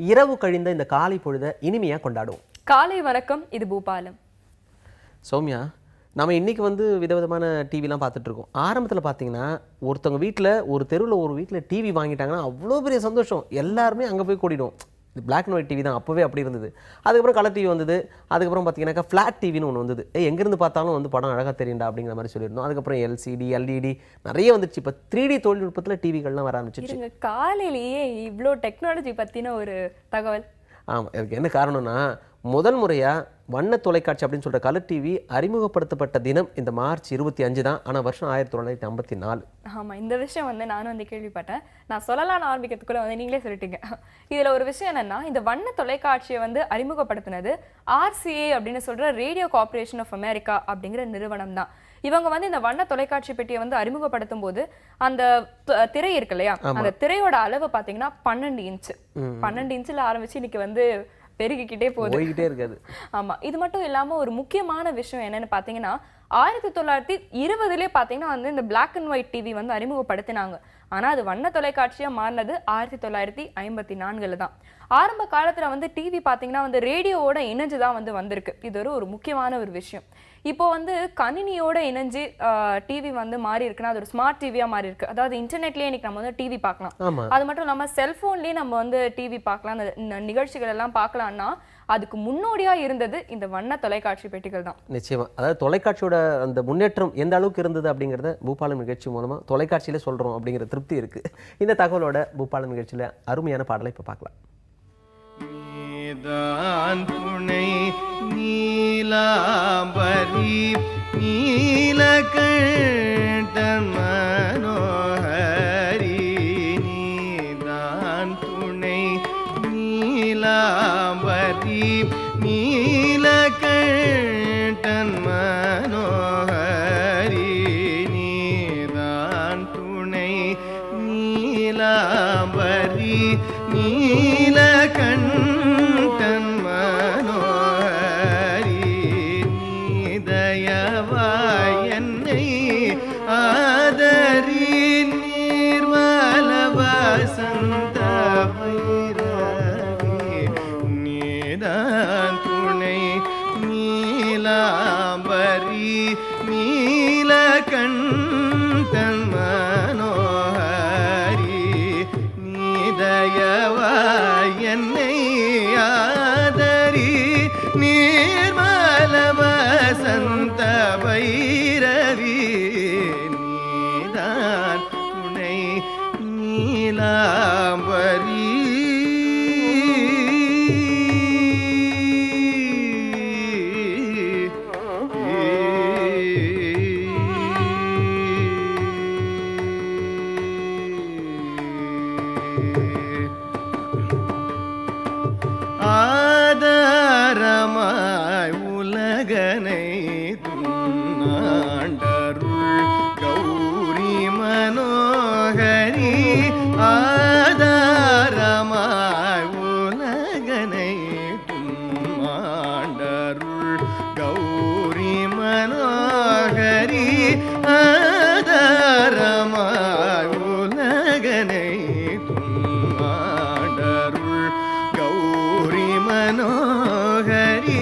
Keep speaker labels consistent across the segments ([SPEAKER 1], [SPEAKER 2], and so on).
[SPEAKER 1] இரவு கழிந்த இந்த காலை பொழுதை இனிமையாக கொண்டாடுவோம்.
[SPEAKER 2] காலை வணக்கம், இது பூபாலம்.
[SPEAKER 1] சௌமியா, நம்ம இன்றைக்கி விதவிதமான டிவிலாம் பார்த்துட்ருக்கோம். ஆரம்பத்தில் பார்த்தீங்கன்னா ஒருத்தவங்க வீட்டில் ஒரு தெருவில் ஒரு வீட்டில் டிவி வாங்கிட்டாங்கன்னா அவ்வளோ பெரிய சந்தோஷம், எல்லாருமே அங்கே போய் கூடிடும். இது பிளாக் அண்ட் ஒயிட் டிவி தான், அப்போவே அப்படி இருந்தது. அதுக்கப்புறம் கலர் டிவி வந்தது. அதுக்கப்புறம் பார்த்தீங்கன்னாக்கா ஃப்ளாட் டிவின்னு ஒன்று வந்தது. எங்கேருந்து பார்த்தாலும் படம் அழகாக தெரியுண்டா அப்படிங்கிற மாதிரி சொல்லியிருந்தோம். அதுக்கப்புறம் எல்சிடி, எல்இடி நிறைய வந்துச்சு. இப்போ 3D தொழில்நுட்பத்தில் டிவிகள்லாம் வர ஆரம்பிச்சிருச்சு.
[SPEAKER 2] காலையிலேயே இவ்வளோ டெக்னாலஜி பற்றின ஒரு தகவல்.
[SPEAKER 1] ஆமாம், இதுக்கு என்ன காரணம்னா முதல் முறையாக வண்ண தொலைக்காட்சி அப்படின்னு சொல்கிற கலர் டிவி அறிமுகப்படுத்தப்பட்ட தினம் இந்த மார்ச் 25 தான். ஆனால் வருஷம் 1954.
[SPEAKER 2] ஆமாம், இந்த விஷயம் நானும் கேள்விப்பட்டேன். நான் சொல்லலாம்னு ஆரம்பிக்கிறதுக்குள்ள நீங்களே சொல்லிட்டீங்க. இதில் ஒரு விஷயம் என்னென்னா, இந்த வண்ண தொலைக்காட்சியை அறிமுகப்படுத்தினது RCA அப்படின்னு சொல்கிற ரேடியோ கார்பரேஷன் ஆஃப் அமெரிக்கா அப்படிங்கிற நிறுவனம் தான். இவங்க இந்த வண்ண தொலைக்காட்சி பெட்டியை அறிமுகப்படுத்தும் போது அந்த திரை இருக்கு இல்லையா, அந்த திரையோட அளவு பார்த்தீங்கன்னா 12 இன்ச்சு. 12 இன்ச்சில் ஆரம்பிச்சு இன்னைக்கு பெருகிக்கிட்டே போயிட்டே இருக்காது. ஆமா, இது மட்டும் இல்லாம ஒரு முக்கியமான விஷயம் என்னன்னு பாத்தீங்கன்னா 1920 பாத்தீங்கன்னா இந்த பிளாக் அண்ட் ஒயிட் டிவி அறிமுகப்படுத்தினாங்க. ஆனா அது வண்ண தொலைக்காட்சியா மாறினது 1954 தான். ஆரம்ப காலத்துல டிவி பாத்தீங்கன்னா ரேடியோவோட இணைஞ்சுதான் வந்திருக்கு. இது ஒரு முக்கியமான ஒரு விஷயம். இப்போ கணினியோட இணைஞ்சு டிவி மாறி இருக்குன்னா அது ஒரு ஸ்மார்ட் டிவியா மாறி இருக்கு. அதாவது இன்டர்நெட்லயே இன்னைக்கு நம்ம டிவி பார்க்கலாம். அது மட்டும் இல்லாம செல்போன்லயே நம்ம டிவி பார்க்கலாம், நிகழ்ச்சிகள் எல்லாம் பார்க்கலாம்னா அதுக்கு முன்னோடியா இருந்தது இந்த வண்ண தொலைக்காட்சி பெட்டிகள் தான்.
[SPEAKER 1] நிச்சயமா, அதாவது தொலைக்காட்சியோட அந்த முன்னேற்றம் எந்த அளவுக்கு இருந்தது அப்படிங்கிறத பூபாலம் நிகழ்ச்சி மூலமா தொலைக்காட்சியில சொல்றோம் அப்படிங்கிற திருப்தி இருக்கு. இந்த தகவலோட பூபாலம் நிகழ்ச்சியில அருமையான பாடலை இப்ப பார்க்கலாம்.
[SPEAKER 3] நீதான் துணை நீலாம்பரி நீலகண்டன் மனோஹரி, நீதான் துணை நீலாம்பரி நீலகண்டன் மனோஹரி, நீதான் துணை நீலாம்பரி நீலகண்டன் ஆதாரமாய் உலகனை துன்னாண்டருள் கௌரி மனோகரி, ஆதாரமாய் உலகனை துன்னாண்டருள் கௌரி மனோகரி, ஆதாரமாய் உலகனை மனோகரி,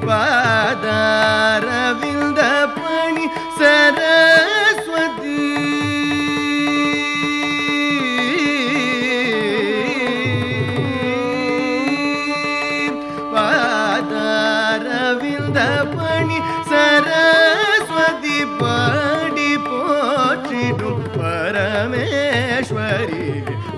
[SPEAKER 3] பாதாரவிந்த பணி சரஸ்வதி, பாதாரவிந்த பணி சரஸ்வதி, பாடி போற்றிடும் பரமேஸ்வரி,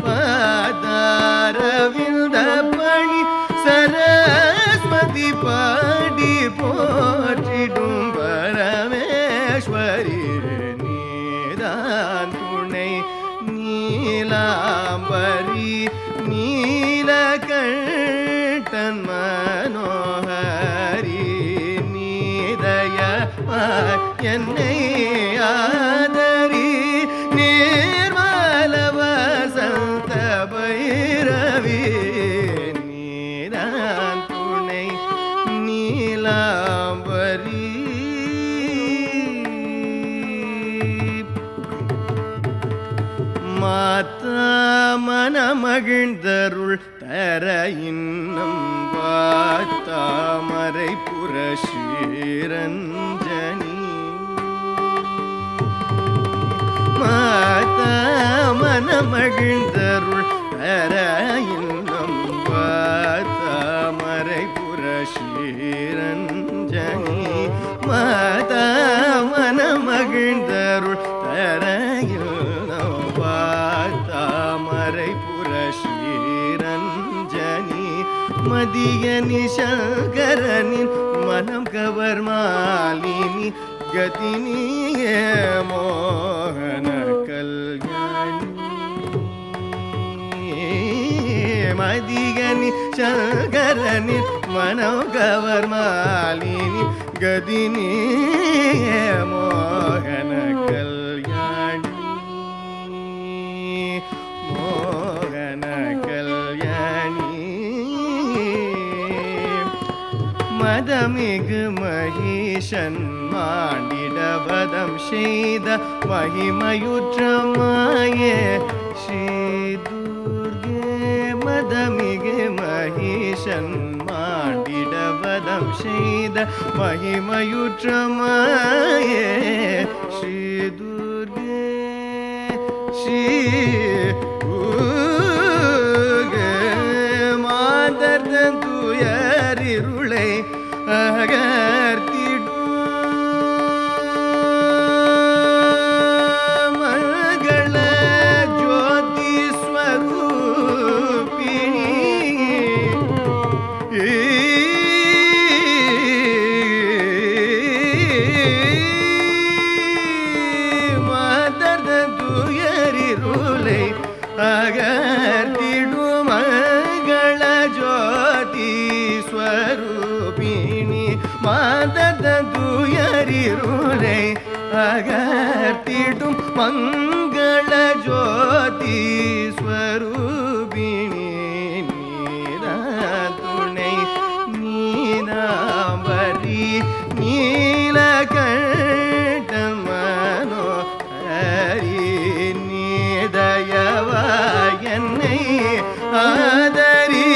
[SPEAKER 3] பாதாரவிந்த பணி சரஸ்வதி, பாடி போற்றிடும் பரமேஸ்வரி, நீதான் துணை நீலாம்பரி நீலகண்டன் மனோஹரி, நீதய என்னை ஆதரி, நீர்மல வசந்த பைரவி, மாத்தா மனமகிழ்ந்தருள் தர இன்னம் வாத்தாமரை புரஷீரஞ்சனி மாதா மனமகிழ்ந்தருள் தர இன்னம் வாத்தாமரை புரஷீரஞ்சனி மாதா மனமகிழ்ந்தருள் தர இன்னம் வாத்தாமரை புரஷீரஞ்சனி மதிய நிசங்கரனின் மனம் கவர் மாலினி கதினிய மோகன கல்யாணி மதிகனி சங்கரனின் மனம் கவர் மாலினி கதினிய மோகன கல்யாணி மோகன கல்யாணி மதமிகு மகிஷன் மாண்டிடவதம் செய்த மகிமையுற்ற மாயே ஸ்ரீ துர்கே மதமிகு மகிஷன் மாண்டிடவதம் செய்த மகிமையுற்ற மாயே ஸ்ரீ துர்கே ஸ்ரீ துர்கே மாதர் துயரிருளை அகர்த்திடும் மங்கள ஜோதி ஸ்வரூபிணி மாதர் துயரிருளை அகர்த்திடும் மங்கள ஜோதி ஸ்வரூபிணி மாதர் துயரிருளை அகர்த்திடும் மங்கள ஜோதி ஸ்வரூபிணி நீரா துணை நீராம்பரி நீலகண்டன் மனோ ஹரி நீதயவா என்னை ஆதரி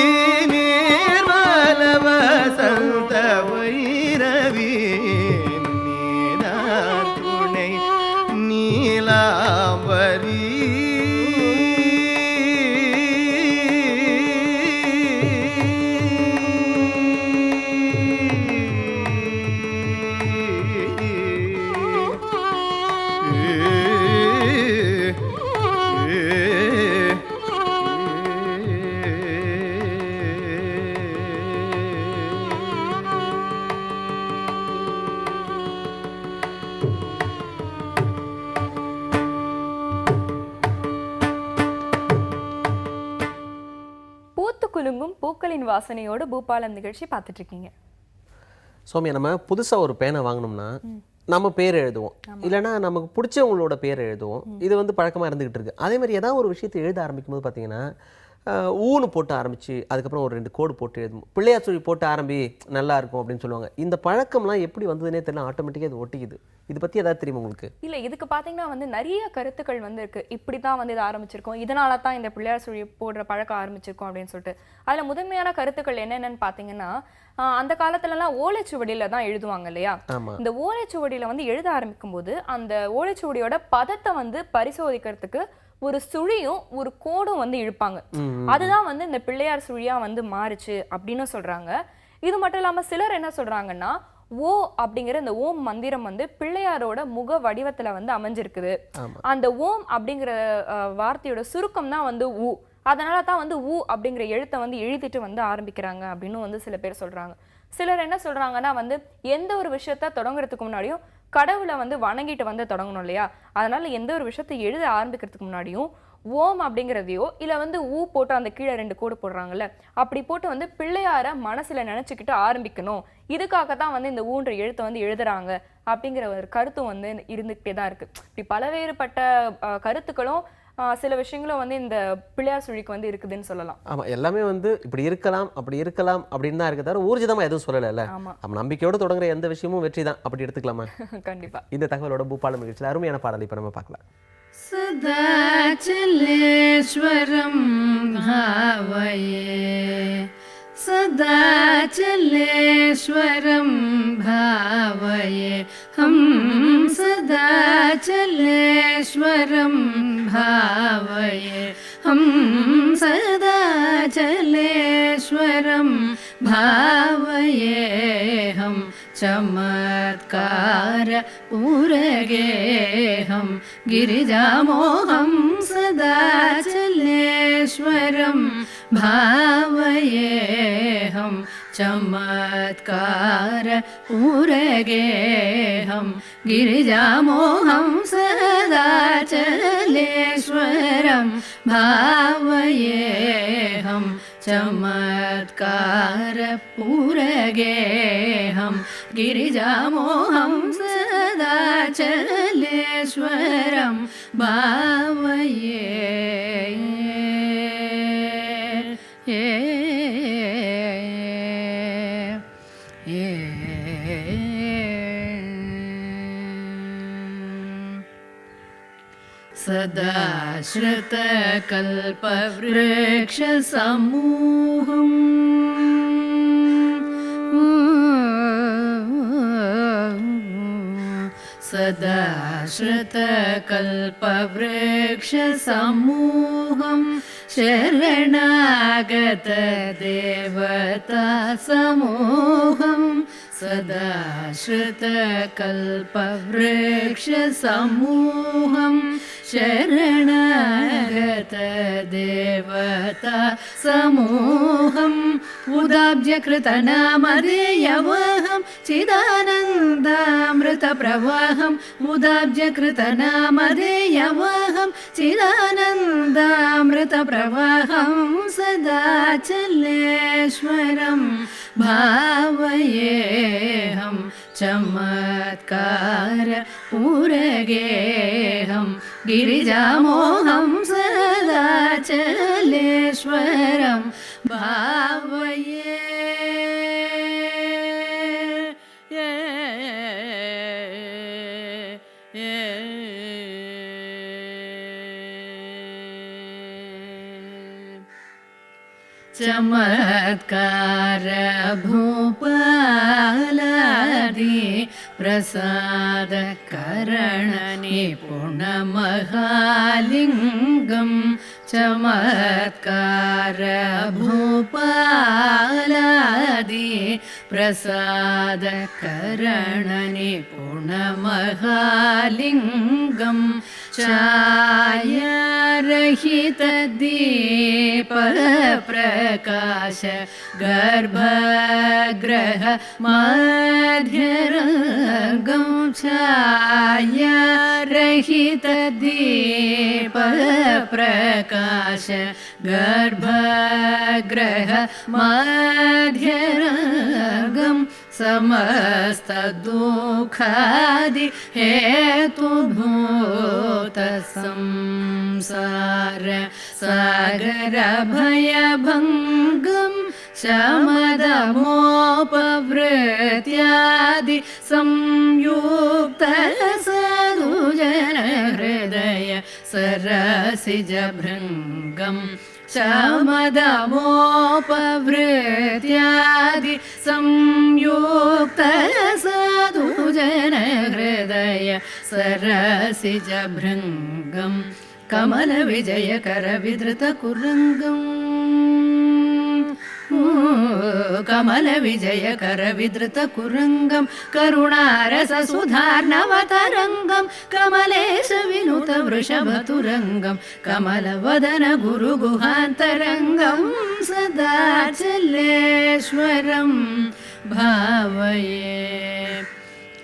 [SPEAKER 3] நீர்மல வசந்த வைரவி நீரா துணை நீலாம்பரி
[SPEAKER 2] பூத்து குலுங்கும் பூக்களின் வாசனையோடு பூபாலம் நிகழ்ச்சி பார்த்துட்டு இருக்கீங்க.
[SPEAKER 1] சௌமியா, நம்ம புதுசாக ஒரு பேனை வாங்கினோம்னா நம்ம பேர் எழுதுவோம், இல்லைன்னா நமக்கு பிடிச்சவங்களோட பேர் எழுதுவோம். இது வந்து பழக்கமாக இருந்துகிட்டு இருக்கு. அதே மாதிரி ஏதாவது ஒரு விஷயத்தை எழுத ஆரம்பிக்கும் போது பார்த்தீங்கன்னா ஊன்னு போட்டு ஆரம்பிச்சு அதுக்கப்புறம் ஒரு 2 கோடு போட்டு எழுதும். பிள்ளையார் சொல்லி போட்டு ஆரம்பி நல்லா இருக்கும் அப்படின்னு சொல்லுவாங்க. இந்த பழக்கம்லாம் எப்படி வந்ததுன்னே தெரியல, ஆட்டோமேட்டிக்காக இது ஒட்டிக்குது. இது பற்றி ஏதாவது தெரியுமா உங்களுக்கு?
[SPEAKER 2] இல்லை, இதுக்கு பார்த்தீங்கன்னா வந்து நிறைய கருத்துக்கள் வந்து இருக்கு. இப்படி தான் வந்து இது ஆரம்பிச்சிருக்கோம், இதனால தான் இந்த பிள்ளையார் சுழி போடுற பழக்கம் ஆரம்பிச்சிருக்கோம் அப்படின்னு சொல்லிட்டு. அதில் முதன்மையான கருத்துக்கள் என்னென்னு பார்த்தீங்கன்னா, அந்த காலத்துலலாம் ஓலைச்சுவடியில் தான் எழுதுவாங்க இல்லையா? இந்த ஓலைச்சுவடியில் வந்து எழுத ஆரம்பிக்கும் போது அந்த ஓலைச்சுவடியோட பதத்தை வந்து பரிசோதிக்கிறதுக்கு ஒரு சுழியும் ஒரு கோடும் வந்து இழுப்பாங்க. அதுதான் வந்து இந்த பிள்ளையார் சுழியா வந்து மாறுச்சு அப்படின்னு சொல்றாங்க. இது மட்டும் இல்லாம சிலர் என்ன சொல்றாங்கன்னா, ஓ அப்படிங்கிற இந்த ஓம் மந்திரம் வந்து பிள்ளையாரோட முக வடிவத்துல வந்து அமைஞ்சிருக்குது. அந்த ஓம் அப்படிங்கிற வார்த்தையோட சுருக்கம் தான் வந்து ஊ. அதனால தான் வந்து ஊ அப்படிங்கிற எழுத்தை வந்து எழுதிட்டு வந்து ஆரம்பிக்கிறாங்க அப்படின்னு வந்து சில பேர் சொல்றாங்க. சிலர் என்ன சொல்றாங்கன்னா வந்து எந்த ஒரு விஷயத்த தொடங்குறதுக்கு முன்னாடியும் கடவுளை வந்து வணங்கிட்டு வந்து தொடங்கணும் இல்லையா? அதனால எந்த ஒரு விஷயத்தை எழுத ஆரம்பிக்கிறதுக்கு முன்னாடியும் ஓம் அப்படிங்கிறதையோ இல்லை வந்து ஊ போட்டு அந்த கீழே 2 கோடு போடுறாங்கல்ல, அப்படி போட்டு வந்து பிள்ளையார மனசுல நினைச்சுக்கிட்டு ஆரம்பிக்கணும். இதுக்காக தான் வந்து இந்த ஊன்ற எழுத்தை வந்து எழுதுறாங்க அப்படிங்கிற ஒரு கருத்தும் வந்து இருந்துகிட்டே தான் இருக்கு. இப்படி பலவேறுபட்ட கருத்துக்களும் சில விஷயங்களும் வந்து இந்த பிள்ளையார் சுழிக்கு வந்து இருக்குதுன்னு சொல்லலாம்.
[SPEAKER 1] ஆமா, எல்லாமே வந்து இப்படி இருக்கலாம் அப்படி இருக்கலாம் அப்படின்னு தான் இருக்கு, தவிர ஊர்ஜிதமா எதுவும் சொல்லல. நம்ம நம்பிக்கையோட தொடங்குற எந்த விஷயமும் வெற்றி தான், அப்படி எடுத்துக்கலாமா?
[SPEAKER 2] கண்டிப்பா.
[SPEAKER 1] இந்த தகவலோட பூபாலம் நிகழ்ச்சியில் அருமையான பாடலை இப்ப நம்ம பார்க்கலாம்.
[SPEAKER 4] सदाचलेश्वरं भावये सदाचलेश्वरं भावये हम सदाचलेश्वरं भावये हम सदाचलेश्वरं भावये हम चमत्कार पूरगे हम गिरिजामोहं सदाचलेश्वरं भावये हम चमत्कार पूरगे हम गिरिजामोहं सदाचलेश्वरं भावये हम चमत्कार पूरगे हम गिरिजामोहं सदाचलेश्वरं भावये सदा श्रुतकल्पवृक्षसमूहम् सदा श्रुतकल्पवृक्षसमूहं शरणागतदेवतासमूहं सदा श्रुतकल्पवृक्षसमूहं शरणागतदेवतासमूहम् उदाब्जकृतनामधेयवहं चिदानन्दामृतप्रवाहम् उदाब्जकृतनामधेयवहं चिदानन्दामृतप्रवाहं सदाचलेश्वरं भावयेऽहं चमत्कार पूरगेऽहं गिरिजामोहं सदाचलेश्वरं भावये चमत्कार भूपालादि प्रसाद करण निपुण महालिंगम चमत्कार भूपालादि प्रसाद करण निपुण महालिंगम छायारहित दीप प्रकाश गर्भगृह मध्यरंगं छायारहित दीप प्रकाश गर्भगृह मध्यरंगं समस्त दुःखादि हेतुभूत संसार सागर भयभंगं शमदमोपवृत्यादि संयुक्त साधुजन हृदय सरसिज भृंगं शमदमोपवृत्यादि संयुक्त साधुजन हृदय सरसिज भृंगं कमल विजय कर विधृत कुरंगं कमल विजय कर विधृत कुरंगं करुणारस सुधार्णवतरंगं कमलेश विनुत वृषभतुरंगं कमल वदन गुरु गुहांतरंगं सदाचलेश्वरं भावये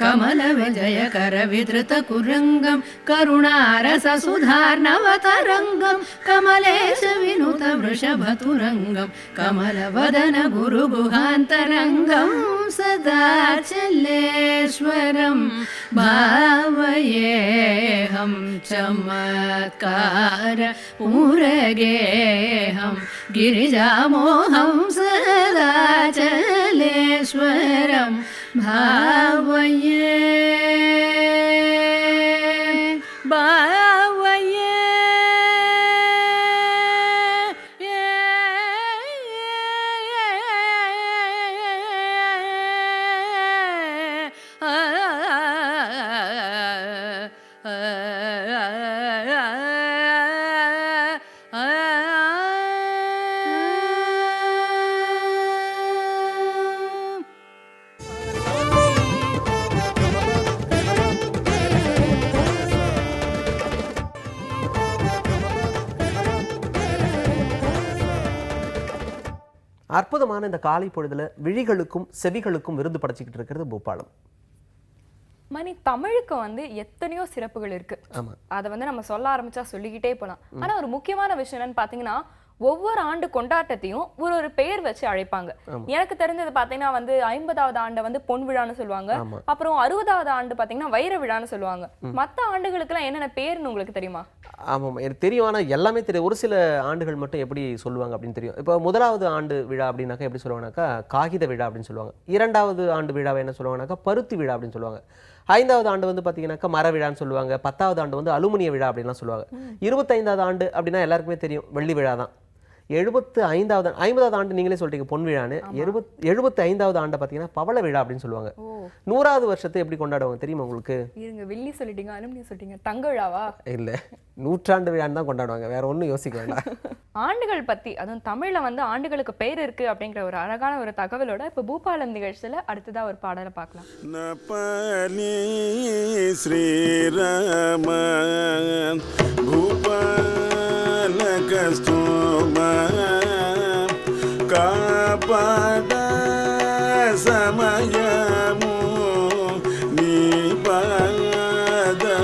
[SPEAKER 4] कमल विजय कर विधृत कुरंगं करुणारस सुधार्णवतरंगं कमलेश विनुत वृषभतुरंगं कमल वदन गुरु गुहांतरंगं सदाचलेश्वरं भावयेऽहं चमत्कार पूरगेऽहं गिरिजामोहं सदाचलेश्वरं भावये भावये
[SPEAKER 1] அற்புதமான இந்த காலை பொழுதுல விழிகளுக்கும் செவிகளுக்கும் விருந்து படைச்சிக்கிட்டு இருக்கிறது பூபாலம்.
[SPEAKER 2] மணி, தமிழுக்கு வந்து எத்தனையோ சிறப்புகள் இருக்கு.
[SPEAKER 1] ஆமா.
[SPEAKER 2] அதை வந்து நம்ம சொல்ல ஆரம்பிச்சா சொல்லிக்கிட்டே போலாம். ஆனா ஒரு முக்கியமான விஷயம் என்னன்னு பாத்தீங்கன்னா, ஒவ்வொரு ஆண்டு கொண்டாட்டத்தையும் ஒரு பெயர் வச்சு அழைப்பாங்க. எனக்கு தெரிஞ்சது பாத்தீங்கன்னா வந்து 50வது ஆண்டை வந்து பொன் விழான்னு சொல்லுவாங்க. அப்புறம் 60வது ஆண்டு பாத்தீங்கன்னா வைர விழான்னு சொல்லுவாங்க. மத்த ஆண்டுகளுக்கு எல்லாம் என்னென்ன பேர்னு உங்களுக்கு தெரியுமா?
[SPEAKER 1] ஆமாம், எனக்கு தெரியும். ஆனால் எல்லாமே தெரியும். ஒரு சில ஆண்டுகள் மட்டும் எப்படி சொல்லுவாங்க அப்படின்னு தெரியும். இப்போ 1வது ஆண்டு விழா அப்படின்னாக்கா எப்படி சொல்லுவாங்கனாக்கா காகித விழா அப்படின்னு சொல்லுவாங்க. 2வது ஆண்டு விழாவை என்ன சொல்லுவாங்கனாக்கா பருத்தி விழா அப்படின்னு சொல்லுவாங்க. 5வது ஆண்டு வந்து பார்த்தீங்கன்னாக்கா மர விழான்னு சொல்லுவாங்க. 10வது ஆண்டு வந்து அலுமினிய விழா அப்படின்லாம் சொல்லுவாங்க. 25வது ஆண்டு அப்படின்னா எல்லாருக்குமே தெரியும், வெள்ளி விழா தான். 50வது ஆண்டு நீங்களே சொல்லிட்டீங்க பொன் விழான்னு. 75வது ஆண்டை பார்த்தீங்கன்னா பவள விழா அப்படின்னு சொல்லுவாங்க. 100வது வருஷத்தை எப்படி கொண்டாடுவாங்க தெரியுமா உங்களுக்கு?
[SPEAKER 2] இருங்க, வெள்ளி சொல்லிட்டீங்க, அலுமினியம் சொல்லிட்டீங்க, தங்க விழாவா?
[SPEAKER 1] இல்ல, நூற்றாண்டு விழான்னு தான் கொண்டாடுவாங்க, வேற ஒன்றும் யோசிக்க வேண்டாம்.
[SPEAKER 2] ஆண்டுகள் பத்தி, அதுவும் தமிழ்ல வந்து ஆண்டுகளுக்கு பெயர் இருக்கு அப்படிங்கிற ஒரு அழகான ஒரு தகவலோட இப்ப பூபாலம் நிகழ்ச்சியில அடுத்ததா ஒரு பாடலை பார்க்கலாம்.
[SPEAKER 5] நபலி ஸ்ரீராம பூபால கஸ்தூம காபாட சமயமு நீ பாதமுலிர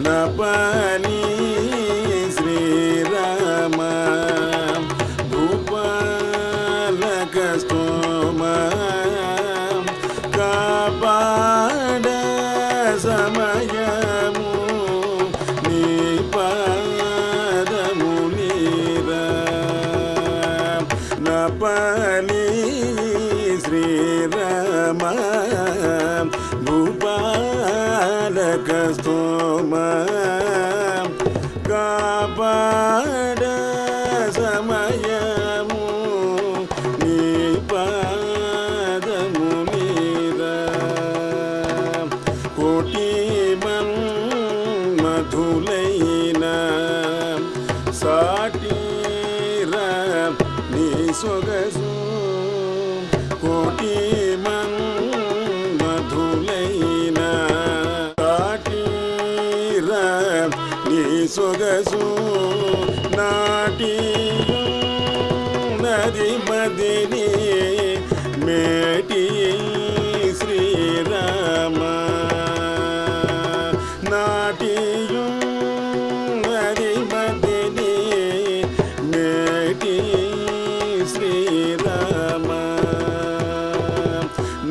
[SPEAKER 5] நபலி ஸ்ரீராம பூபால கஸ்தூம காபாட சமயமு நீ பாதமுலிர நபலி ஸ்ரீராம பூபால கஸ்தூம காபாட சமயமு நீ பாதமுலிர கோட்டிமன் மதுலைன சாட்டீர நீ சொகசு கோட்டிமன் மதுலைன சாட்டீர நீ சொகசு நாட்டியும் நதி மதினி மேட்டி ஸ்ரீராம நாட்டியும் நதி மதினி மேட்டி ஸ்ரீராம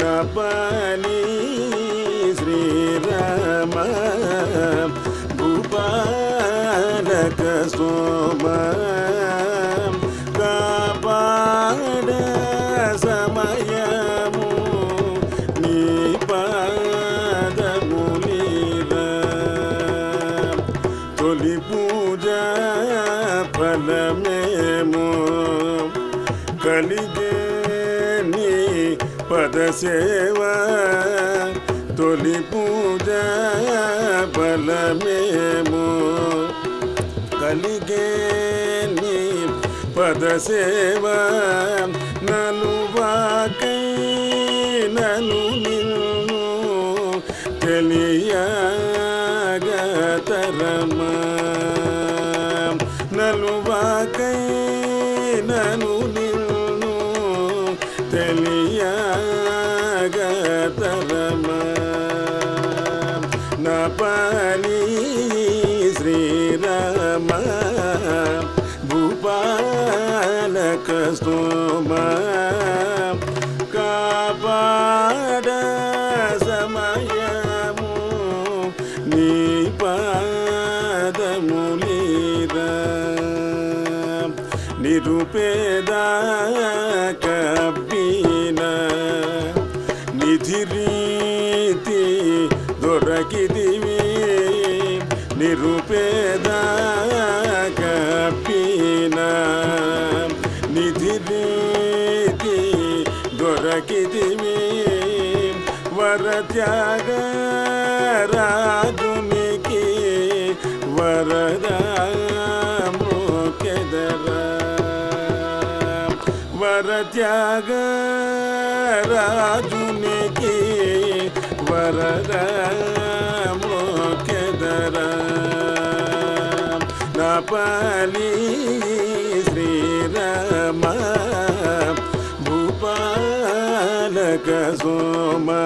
[SPEAKER 5] நபலி ஸ்ரீராம பூபால கஸ்தூம காபாட சமயமு நீ பாதமுலிர తొలి పూజ ఫలమేమో కలిగే నీ పద సేవ తొలి పూజ ఫలమేమో కలిగే నీ పద సేవ నలువాకై నలు నిన్ను తెలియగతరమ నలువాకై నను నిన్ను తెలియగతరమ నపలి శ్రీరామ భూపాల కస్తూమ కాపాడ సమయము నీ పాదములిర నిరుపేద కబ్బిన నిధి రీతి దొరకిదివి నిరుపేద కబ్బిన నిధి రీతి దొరకిదివి వరత్యాగ రాజునికి వరదామోకెదర వరత్యాగ రాజునికి వరదామోకెదర నపలి శ్రీ रमा भूपालक सोमा